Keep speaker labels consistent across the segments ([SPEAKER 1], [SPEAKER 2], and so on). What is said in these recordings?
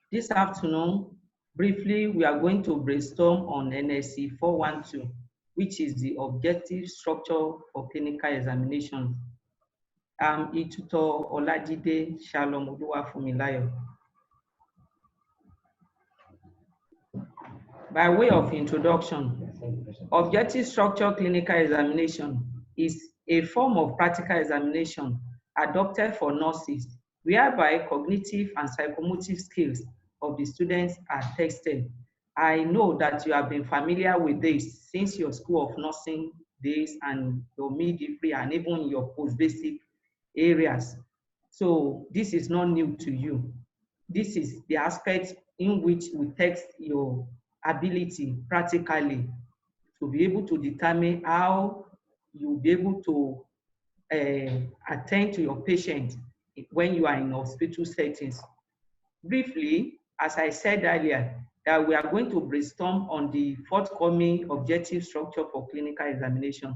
[SPEAKER 1] This afternoon, briefly, we are going to brainstorm on NSC 412, which is the objective structure for clinical examination. I'm Ituto Olajide Shalom Oluwafunmilayo. By way of introduction, objective structure clinical examination is a form of practical examination adopted for nurses, whereby cognitive and psychomotor skills of the students are tested. I know that you have been familiar with this since your School of Nursing days and your midwifery and even your post-basic areas. So this is not new to you. This is the aspect in which we test your ability practically to be able to determine how you'll be able to attend to your patient when you are in hospital settings. Briefly, as I said earlier, that we are going to brainstorm on the forthcoming objective structure for clinical examination.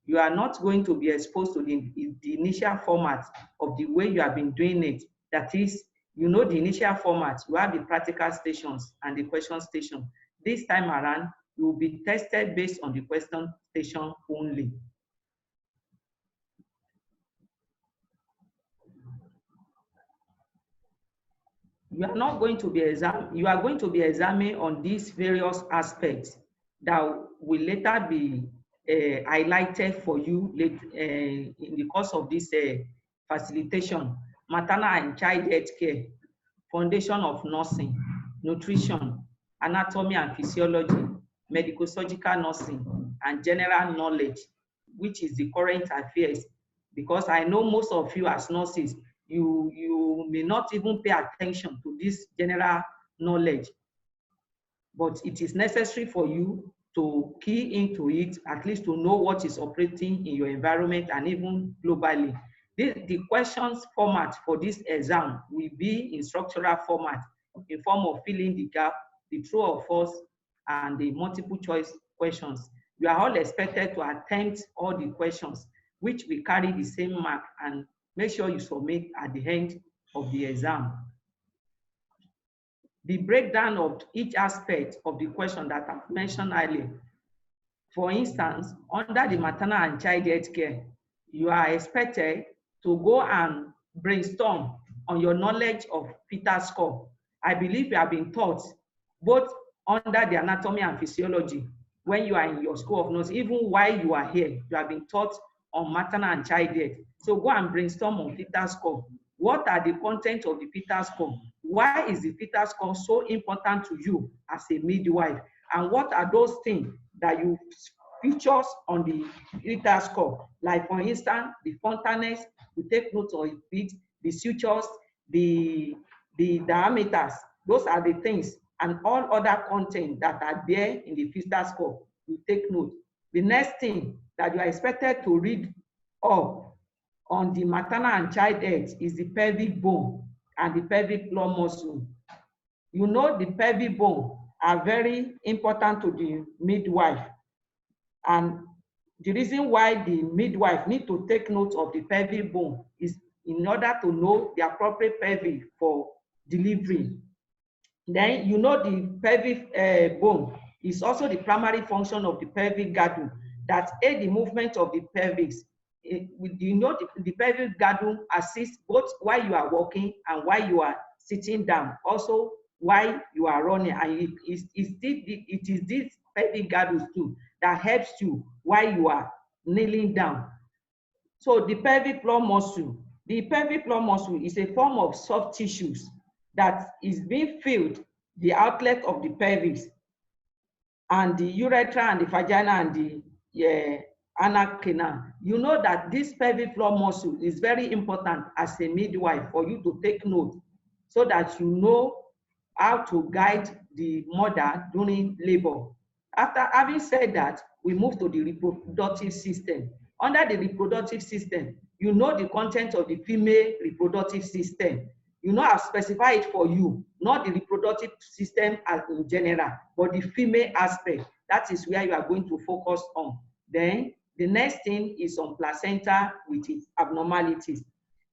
[SPEAKER 1] You are not going to be exposed to the initial format of the way you have been doing it. That is, you know the initial format, you have the practical stations and the question station. This time around, you will be tested based on the question station only. You are not going to be you are going to be examined on these various aspects that will later be highlighted for you in the course of this facilitation: maternal and child health care, foundation of nursing, nutrition, anatomy and physiology, medical surgical nursing, and general knowledge, which is the current affairs. Because I know most of you as nurses, you may not even pay attention to this general knowledge, but it is necessary for you to key into it, at least to know what is operating in your environment and even globally. The questions format for this exam will be in structural format, in form of filling the gap, the true or false, and the multiple choice questions. You are all expected to attempt all the questions, which will carry the same mark, and make sure you submit at the end of the exam. The breakdown of each aspect of the question that I've mentioned earlier. For instance, under the maternal and child health care, you are expected to go and brainstorm on your knowledge of fetal score. I believe you have been taught both under the anatomy and physiology when you are in your School of Nursing, even while you are here, you have been taught on maternal and child health. So go and brainstorm on fetal score. What are the content of the fetal score? Why is the fetal score so important to you as a midwife? And what are those things that you features on the fetal score? Like, for instance, the fontanelles, you take note of it, the sutures, the diameters. Those are the things, and all other content that are there in the fetal score, you take note. The next thing that you are expected to read up on the maternal and child health is the pelvic bone and the pelvic floor muscle. You know the pelvic bone are very important to the midwife, and the reason why the midwife need to take note of the pelvic bone is in order to know the appropriate pelvic for delivery. Then you know the pelvic bone is also the primary function of the pelvic girdle that aid the movement of the pelvis. You know the pelvic girdle assists both while you are walking and while you are sitting down, also while you are running, and it is this pelvic girdle too that helps you while you are kneeling down. So the pelvic floor muscle. The pelvic floor muscle is a form of soft tissues that is being filled the outlet of the pelvis and the urethra and the vagina and the anal canal. You know that this pelvic floor muscle is very important as a midwife for you to take note, so that you know how to guide the mother during labor. After having said that, we move to the reproductive system. Under the reproductive system, you know the content of the female reproductive system. You know, I've specified it for you, not the reproductive system as in general, but the female aspect. That is where you are going to focus on. Then the next thing is on placenta with its abnormalities.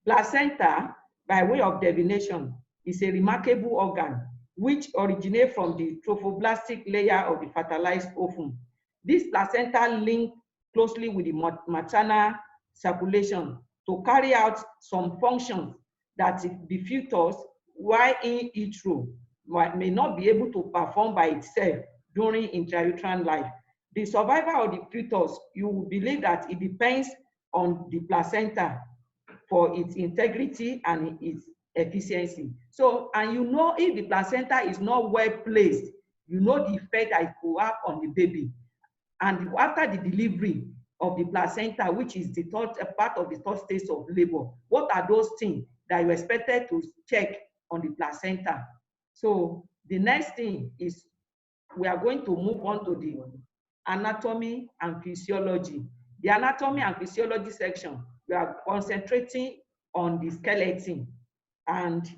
[SPEAKER 1] Placenta, by way of definition, is a remarkable organ which originate from the trophoblastic layer of the fertilized ovum. This placenta link closely with the maternal circulation to carry out some functions that the fetus, while in utero, may not be able to perform by itself during intrauterine life. The survival of the fetus, you will believe that it depends on the placenta for its integrity and its efficiency. So, and you know, if the placenta is not well placed, you know the effect that it will have on the baby. And after the delivery of the placenta, which is the third part of the third stage of labor, what are those things that you expected to check on the placenta? So the next thing is we are going to move on to the anatomy and physiology. The anatomy and physiology section, we are concentrating on the skeleton and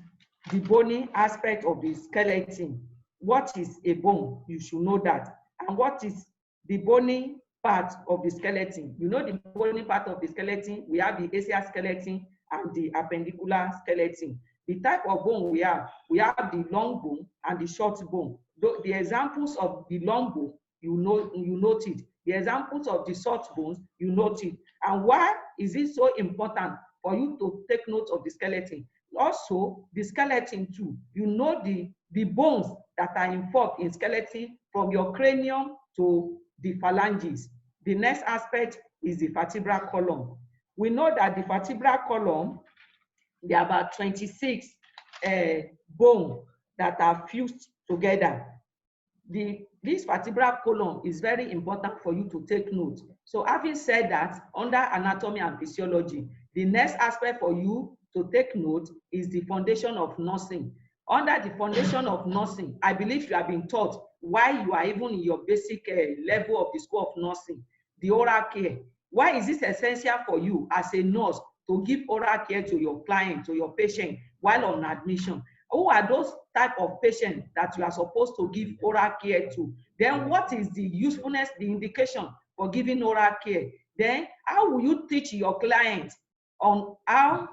[SPEAKER 1] the bony aspect of the skeleton. What is a bone? You should know that. And what is the bony part of the skeleton? You know the bony part of the skeleton, we have the axial skeleton and the appendicular skeleton. The type of bone we have the long bone and the short bone. The examples of the long bone, you note it. The examples of the short bones, you note it. And why is it so important for you to take note of the skeleton? Also, the skeleton too, you know the bones that are involved in skeleton from your cranium to the phalanges. The next aspect is the vertebral column. We know that the vertebral column, there are about 26 bones that are fused together. This vertebral column is very important for you to take note. So having said that, under anatomy and physiology, the next aspect for you to take note is the foundation of nursing. Under the foundation of nursing, I believe you have been taught why you are even in your basic level of the school of nursing, the oral care. Why is this essential for you as a nurse to give oral care to your client, to your patient while on admission? Who are those type of patients that you are supposed to give oral care to? Then what is the usefulness, the indication for giving oral care? Then how will you teach your clients on how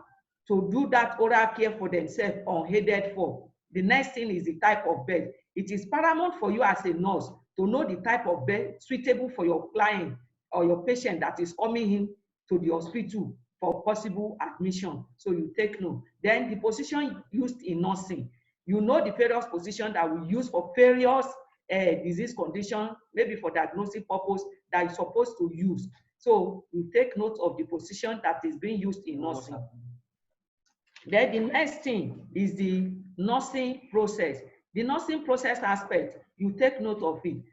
[SPEAKER 1] to do that oral care for themselves unheaded for? The next thing is the type of bed. It is paramount for you as a nurse to know the type of bed suitable for your client or your patient that is coming in to the hospital for possible admission. So you take note. Then the position used in nursing. You know the various positions that we use for various disease conditions, maybe for diagnostic purpose that you're supposed to use. So you take note of the position that is being used in nursing. Then the next thing is the nursing process. The nursing process aspect, you take note of it.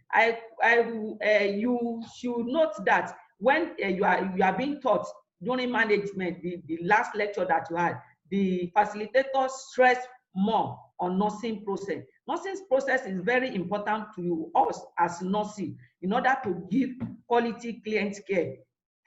[SPEAKER 1] You should note that when you are being taught during management, the last lecture that you had, the facilitators stress more on nursing process. Nursing process is very important to us as nurses in order to give quality client care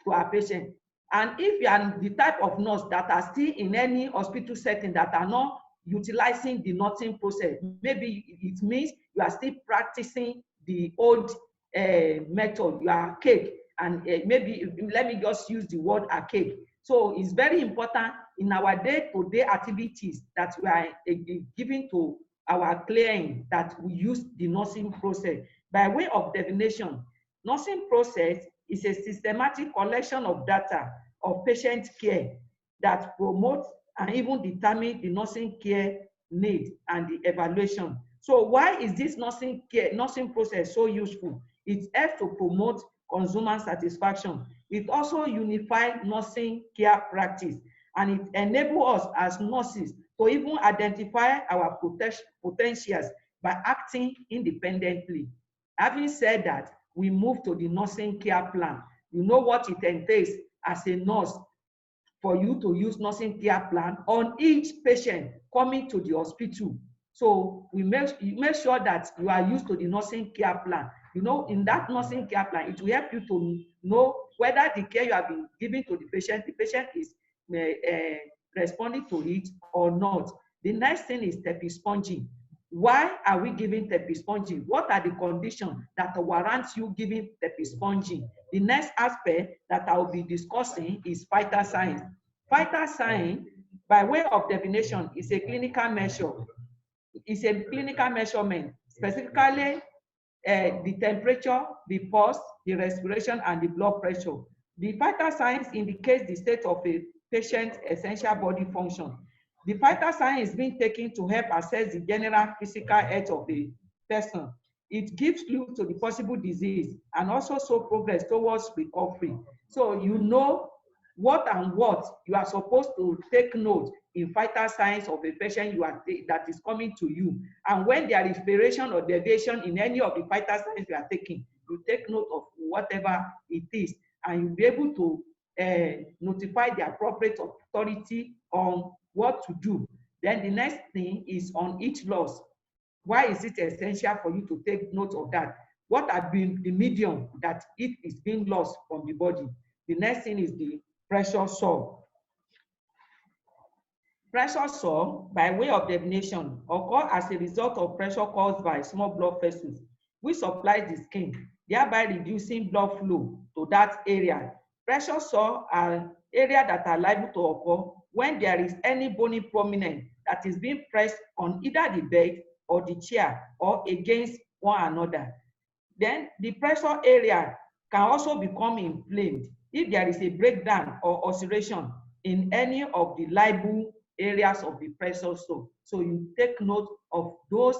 [SPEAKER 1] to our patient. And if you are the type of nurse that are still in any hospital setting that are not utilizing the nursing process, maybe it means you are still practicing the old method, you are archaic, and maybe let me just use the word archaic. So it's very important in our day-to-day activities that we are giving to our client that we use the nursing process. By way of definition, nursing process is a systematic collection of data of patient care that promotes and even determine the nursing care need and the evaluation. So why is this nursing process so useful? It helps to promote consumer satisfaction. It also unifies nursing care practice, and it enables us as nurses to even identify our potentials by acting independently. Having said that, we move to the nursing care plan. You know what it entails as a nurse for you to use nursing care plan on each patient coming to the hospital. So we make sure that you are used to the nursing care plan. You know, in that nursing care plan, it will help you to know whether the care you have been giving to the patient is responding to it or not. The next thing is tepisponging. Why are we giving tepisponging? What are the conditions that warrant you giving tepisponging? The next aspect that I will be discussing is vital signs. Vital sign, by way of definition, is a clinical measure It's a clinical measurement, specifically the temperature, the pulse, the respiration, and the blood pressure. The vital signs indicates the state of a patient's essential body function. The vital sign is being taken to help assess the general physical health of the person. It gives clue to the possible disease and also show progress towards recovery. So you know what and what you are supposed to take note in vital signs of a patient that is coming to you. And when there is variation or deviation in any of the vital signs you are taking, you take note of whatever it is, and you'll be able to notify the appropriate authority on what to do. Then the next thing is on each loss. Why is it essential for you to take note of that? What have been the medium that it is being lost from the body? The next thing is the pressure sore. Pressure sore, by way of definition, occur as a result of pressure caused by small blood vessels, which supplies the skin, thereby reducing blood flow to that area. Pressure sore are areas that are liable to occur when there is any bony prominence that is being pressed on either the bed or the chair or against one another. Then the pressure area can also become inflamed if there is a breakdown or ulceration in any of the liable areas of the pressure sore. So you take note of those.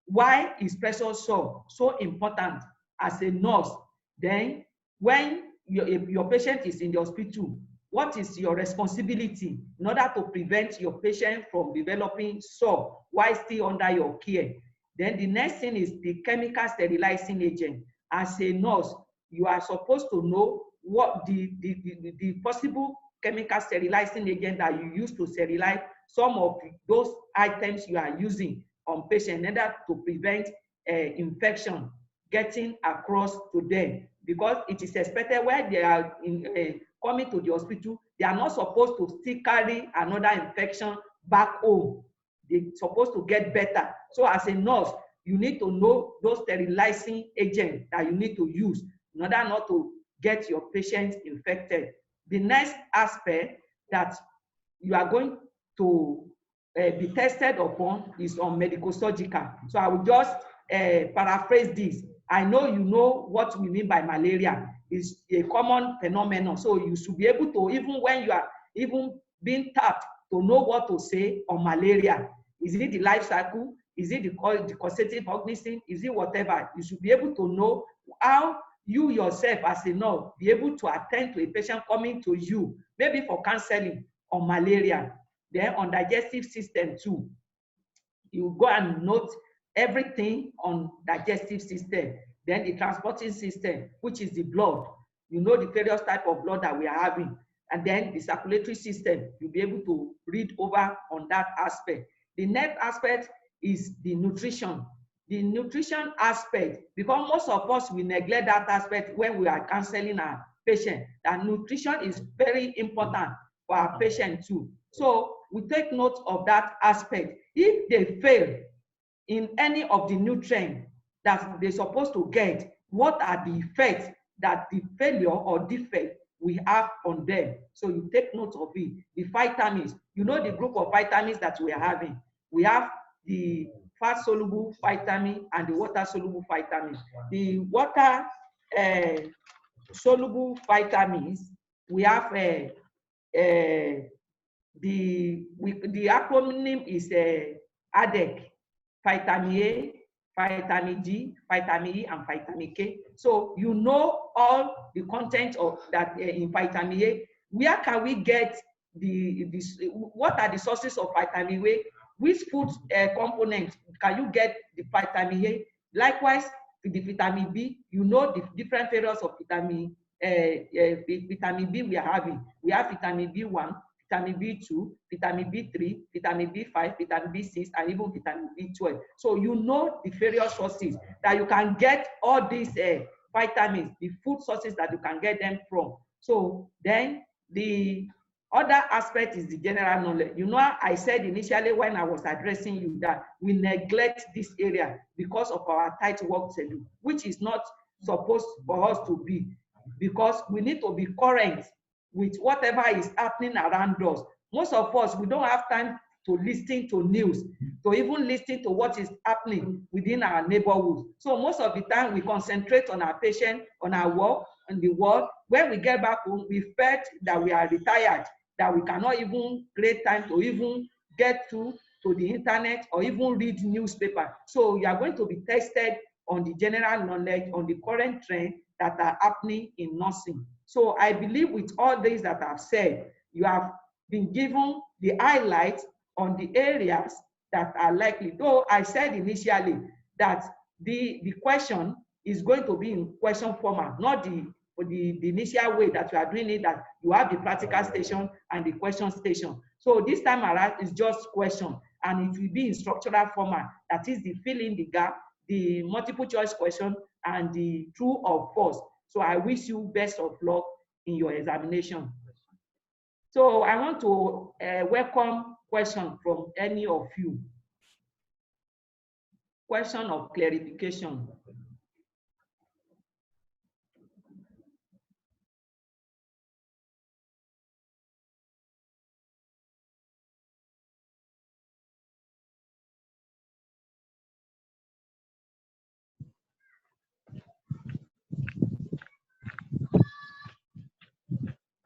[SPEAKER 1] Why is pressure sore so important as a nurse? Then when your patient is in the hospital, what is your responsibility in order to prevent your patient from developing sore while still under your care? Then the next thing is the chemical sterilizing agent. As a nurse, you are supposed to know what the possible chemical sterilizing agent that you use to sterilize some of those items you are using on patients in order to prevent infection getting across to them. Because it is expected when they are coming to the hospital, they are not supposed to still carry another infection back home. They're supposed to get better. So as a nurse, you need to know those sterilizing agents that you need to use in order not to get your patient infected. The next aspect that you are going to be tested upon is on medical surgical. So I will just paraphrase this. I know you know what we mean by malaria. It's a common phenomenon. So you should be able to, even when you are even being tapped, to know what to say on malaria. Is it the life cycle? Is it the causative organism? Is it whatever? You should be able to know how you yourself as a nurse be able to attend to a patient coming to you, maybe for counseling on malaria. Then on digestive system too, you go and note everything on digestive system. Then the transporting system, which is the blood. You know the various type of blood that we are having. And then the circulatory system, you'll be able to read over on that aspect. The next aspect is the nutrition. The nutrition aspect, because most of us, we neglect that aspect when we are counseling our patient. That nutrition is very important for our patient too. So we take note of that aspect. If they fail in any of the nutrients that they're supposed to get, what are the effects that the failure or defect we have on them? So you take note of it. The vitamins, you know the group of vitamins that we are having. We have the fat-soluble vitamin and the water-soluble vitamins. The water-soluble vitamins, we have the acronym is ADEC, vitamin A, vitamin D, vitamin E, and vitamin K. So you know all the content of that in vitamin A. Where can we get what are the sources of vitamin A? Which food components can you get the vitamin A? Likewise, with the vitamin B, you know the different variants of vitamin B we are having. We have vitamin B1, vitamin B2, vitamin B3, vitamin B5, vitamin B6, and even vitamin B12. So you know the various sources that you can get all these vitamins, the food sources that you can get them from. So then the other aspect is the general knowledge. You know, I said initially when I was addressing you that we neglect this area because of our tight work schedule, which is not supposed for us to be, because we need to be current with whatever is happening around us. Most of us, we don't have time to listen to news, to even listen to what is happening within our neighborhood. So most of the time we concentrate on our patient, on our work, on the work. When we get back home, we felt that we are retired, that we cannot even create time to even get to the internet or even read newspaper. So you are going to be tested on the general knowledge, on the current trend that are happening in nursing. So I believe with all this that I've said, you have been given the highlights on the areas that are likely. Though I said initially that the question is going to be in question format, not the initial way that you are doing it, that you have the practical station and the question station. So this time around is just question, and it will be in structural format. That is the fill in the gap, the multiple choice question, and the true or false. So I wish you best of luck in your examination. So I want to welcome question from any of you. Question of clarification.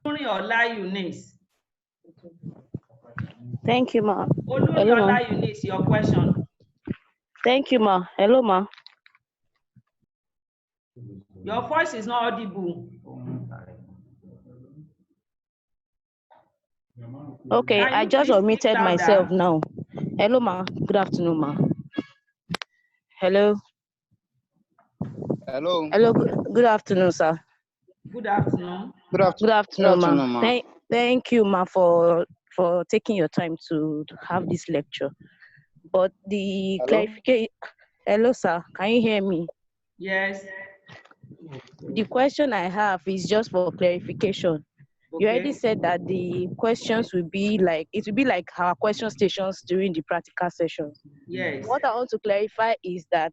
[SPEAKER 1] Oluriola Eunice.
[SPEAKER 2] Thank you, ma.
[SPEAKER 1] Oluriola Eunice, your question.
[SPEAKER 2] Thank you, ma. Hello, ma.
[SPEAKER 1] Your voice is not audible.
[SPEAKER 2] Okay, I just unmuted myself now. Hello, ma. Good afternoon, ma. Hello.
[SPEAKER 3] Hello.
[SPEAKER 2] Hello. Good afternoon, sir.
[SPEAKER 1] Good afternoon.
[SPEAKER 2] Good afternoon, ma. Thank you, ma, for taking your time to have this lecture. But the clarification. Hello, sir. Can you hear me?
[SPEAKER 1] Yes.
[SPEAKER 2] The question I have is just for clarification.
[SPEAKER 1] Okay.
[SPEAKER 2] You already said that the questions will be like, it will be like our question stations during the practical sessions.
[SPEAKER 1] Yes.
[SPEAKER 2] What I want to clarify is that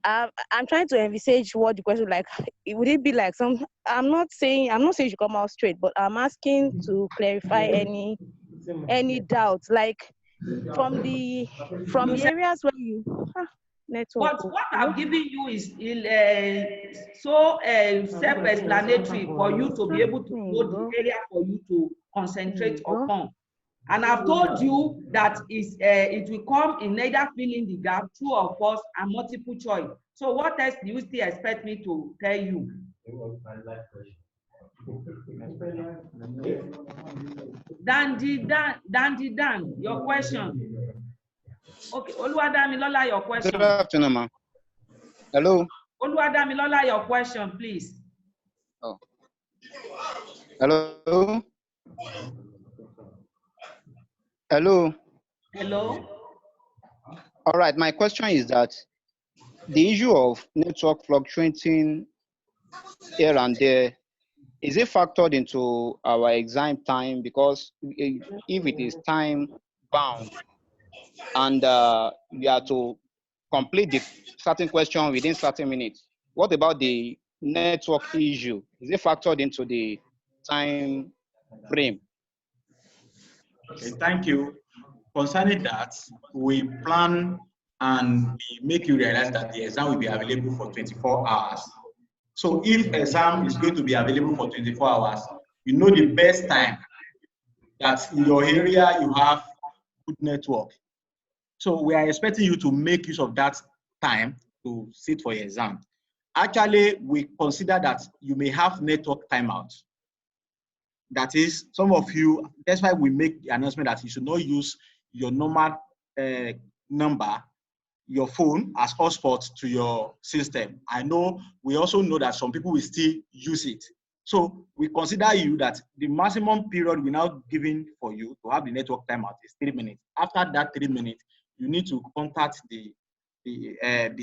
[SPEAKER 2] I'm trying to envisage what the question like. Would it be like some? I'm not saying you should come out straight, but I'm asking to clarify any doubts, like from the areas where you network.
[SPEAKER 1] But what I've given you is so self-explanatory for you to be able to know the area for you to concentrate upon. And I've told you that it will come in either filling the gap, true or false, and multiple choice. So what else do you still expect me to tell you? Dan, your question. Okay, Oluwadamilola, your question.
[SPEAKER 3] Good afternoon, ma. Hello.
[SPEAKER 1] Oluwadamilola, your question, please.
[SPEAKER 3] Oh. Hello. Hello.
[SPEAKER 1] Hello.
[SPEAKER 3] All right. My question is that the issue of network fluctuating here and there, is it factored into our exam time? Because if it is time bound and we are to complete the certain question within certain minutes, what about the network issue? Is it factored into the time frame?
[SPEAKER 4] Okay, thank you. Concerning that, we plan and we make you realize that the exam will be available for 24 hours. So if exam is going to be available for 24 hours, you know the best time that in your area you have good network. So we are expecting you to make use of that time to sit for your exam. Actually, we consider that you may have network timeout. That is, some of you, that's why we make the announcement that you should not use your normal number, your phone as hotspot to your system. I know, we also know that some people will still use it. So we consider you that the maximum period we're now giving for you to have the network timeout is 3 minutes. After that 3 minutes, you need to contact the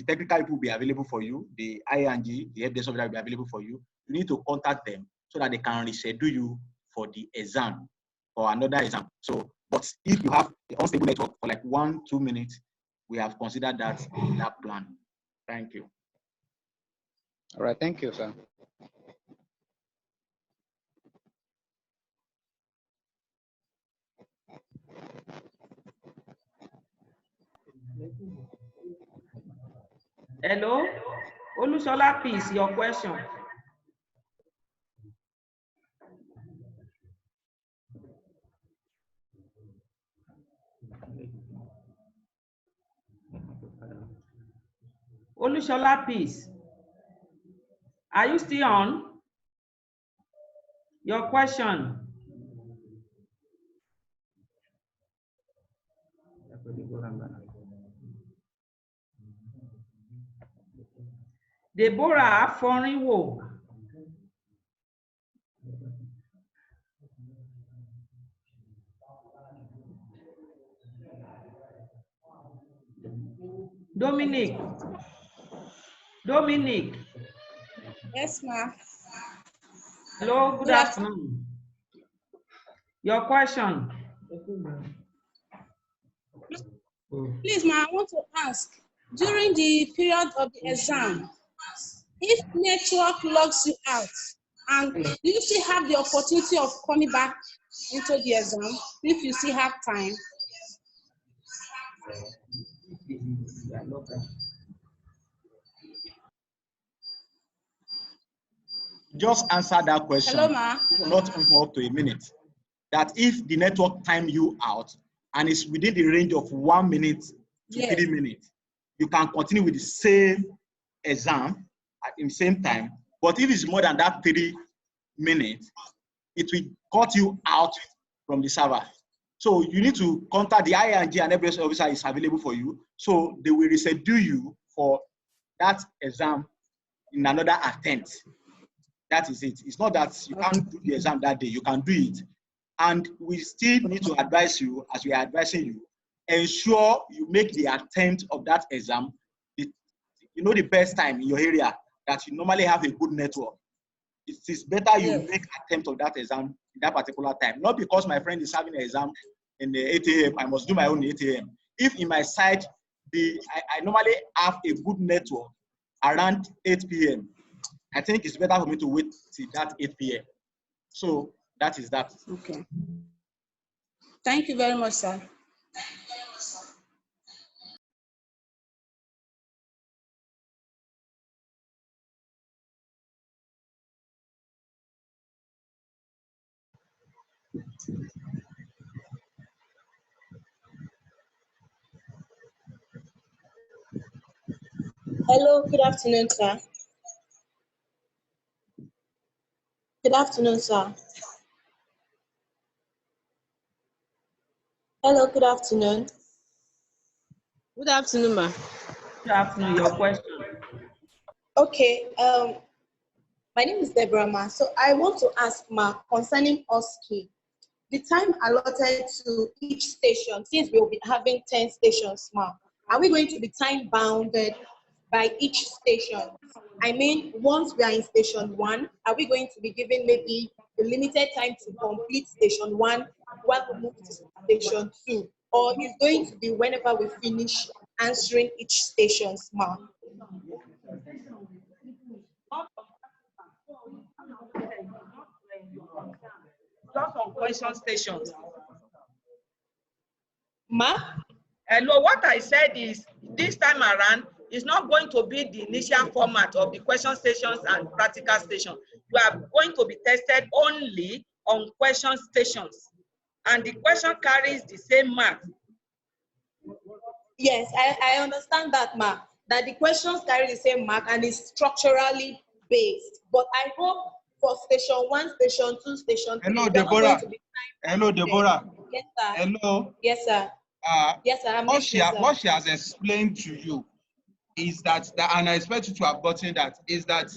[SPEAKER 4] technical people will be available for you, the ING, the help desk officer will be available for you. You need to contact them so that they can reschedule you for the exam or another exam. So, but if you have the unstable network for like 1-2 minutes, we have considered that in that plan. Thank you.
[SPEAKER 3] All right, thank you, sir.
[SPEAKER 1] Hello? Olushola, please, your question. Olushola, please. Are you still on? Your question. Deborah Aforinwo. Dominic. Dominic.
[SPEAKER 5] Yes, ma'am.
[SPEAKER 1] Hello, good afternoon. Your question.
[SPEAKER 5] Please, ma'am, I want to ask, during the period of the exam, if network logs you out, and do you still have the opportunity of coming back into the exam if you still have time?
[SPEAKER 4] Just answer that question.
[SPEAKER 5] Hello, ma'am.
[SPEAKER 4] Not even up to a minute. That if the network time you out and it's within the range of 1 minute to 3 minutes, you can continue with the same exam at the same time. But if it's more than that 3 minutes, it will cut you out from the server. So you need to contact the ING and every officer is available for you. So they will reschedule you for that exam in another attempt. That is it. It's not that you can't do the exam that day. You can do it. And we still need to advise you, as we are advising you, ensure you make the attempt of that exam, the best time in your area, that you normally have a good network. It is better you make attempt of that exam in that particular time. Not because my friend is having an exam in the 8 a.m., I must do my own 8 a.m. If in my site, I normally have a good network around 8 p.m., I think it's better for me to wait till that 8 p.m. So that is that.
[SPEAKER 5] Okay. Thank you very much, sir. Hello, good afternoon, sir. Good afternoon, sir. Hello, good afternoon.
[SPEAKER 6] Good afternoon, ma.
[SPEAKER 1] Good afternoon, your question.
[SPEAKER 5] Okay, my name is Deborah, ma. So I want to ask, ma, concerning Osce, the time allotted to each station, since we'll be having 10 stations, ma, are we going to be time bounded by each station? I mean, once we are in station 1, are we going to be given maybe a limited time to complete station 1 while we move to station 2? Or is going to be whenever we finish answering each station's mark?
[SPEAKER 1] Just on question stations.
[SPEAKER 5] Ma?
[SPEAKER 1] Hello, what I said is this time around is not going to be the initial format of the question stations and practical stations. You are going to be tested only on question stations, and the question carries the same mark.
[SPEAKER 5] Yes, I understand that, ma, that the questions carry the same mark and is structurally based. But I hope for station 1, station 2, station 3.
[SPEAKER 7] Hello, Deborah. Hello,
[SPEAKER 5] bounded.
[SPEAKER 7] Deborah.
[SPEAKER 5] Yes, sir.
[SPEAKER 7] Hello.
[SPEAKER 5] Yes, sir. Yes, sir.
[SPEAKER 7] What she has explained to you is that, and I expect you to have gotten that, is that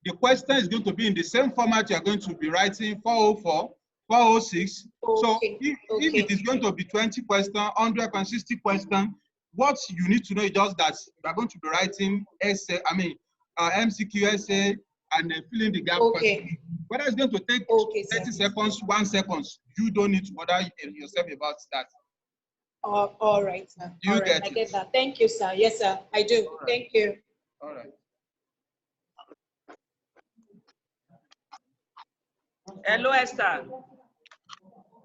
[SPEAKER 7] the question is going to be in the same format you are going to be writing 404, 406.
[SPEAKER 5] Okay.
[SPEAKER 7] So if it is going to be 20 questions, 160 questions, what you need to know is just that you are going to be writing essay, MCQ essay, and filling the gap.
[SPEAKER 5] Okay.
[SPEAKER 7] Whether it's going to take 30 seconds, 1 second, you don't need to bother yourself about that.
[SPEAKER 5] All right, sir.
[SPEAKER 7] You get it.
[SPEAKER 5] I get that. Thank you, sir. Yes, sir. I do. Right. Thank you.
[SPEAKER 7] All right.
[SPEAKER 1] Hello, Esther.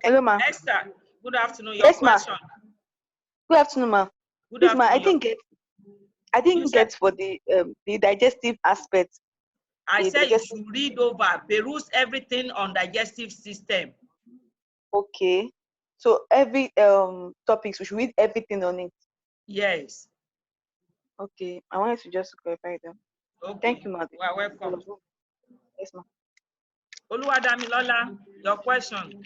[SPEAKER 8] Hello, ma.
[SPEAKER 1] Esther, good afternoon. Your question.
[SPEAKER 8] Good afternoon, ma.
[SPEAKER 1] Good
[SPEAKER 8] Please, ma,
[SPEAKER 1] afternoon.
[SPEAKER 8] I didn't get for the digestive aspect.
[SPEAKER 1] I
[SPEAKER 8] the
[SPEAKER 1] said you
[SPEAKER 8] digestive.
[SPEAKER 1] should read over, peruse everything on digestive system.
[SPEAKER 8] Okay. So every topics we should read everything on it.
[SPEAKER 1] Yes.
[SPEAKER 8] Okay. I wanted to just clarify them.
[SPEAKER 1] Okay.
[SPEAKER 8] Thank you, madam.
[SPEAKER 1] You are welcome.
[SPEAKER 8] Yes, ma'am.
[SPEAKER 1] Oluwadamilola, your question.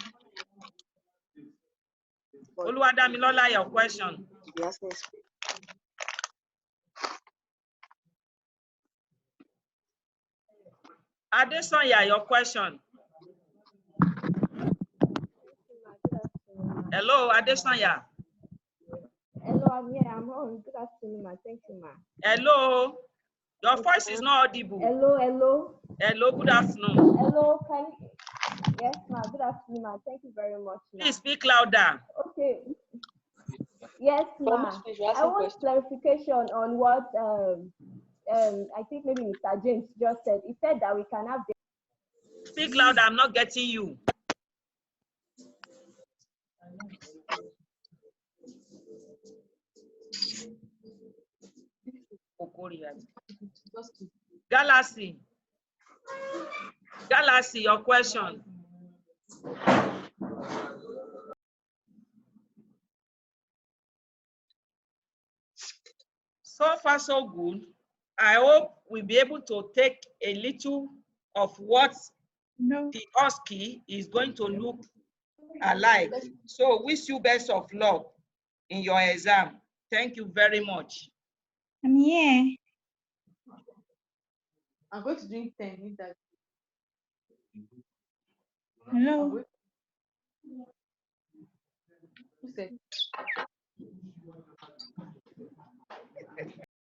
[SPEAKER 1] Oluwadamilola, your question.
[SPEAKER 8] Yes,
[SPEAKER 1] Adesanya, your question. Hello, Adesanya.
[SPEAKER 9] Hello, I'm here. I'm on. Good afternoon, ma. Thank you, ma.
[SPEAKER 1] Hello. Your voice is not audible.
[SPEAKER 9] Hello, hello.
[SPEAKER 1] Hello, good afternoon.
[SPEAKER 9] Hello, can you? Yes, ma. Good afternoon, ma. Thank you very much, ma.
[SPEAKER 1] Please speak louder.
[SPEAKER 9] Okay. Yes, ma. I want clarification on what I think maybe Mr. James just said. He said that we can have the.
[SPEAKER 1] Speak louder. I'm not getting you. Galaxy. Galaxy, your question. So far, so good. I hope we'll be able to take a little of what the Osce is going to look alike. So wish you best of luck in your exam. Thank you very much.
[SPEAKER 10] I'm here.
[SPEAKER 8] I'm going to drink 10 with that.
[SPEAKER 10] Hello.
[SPEAKER 8] Who said?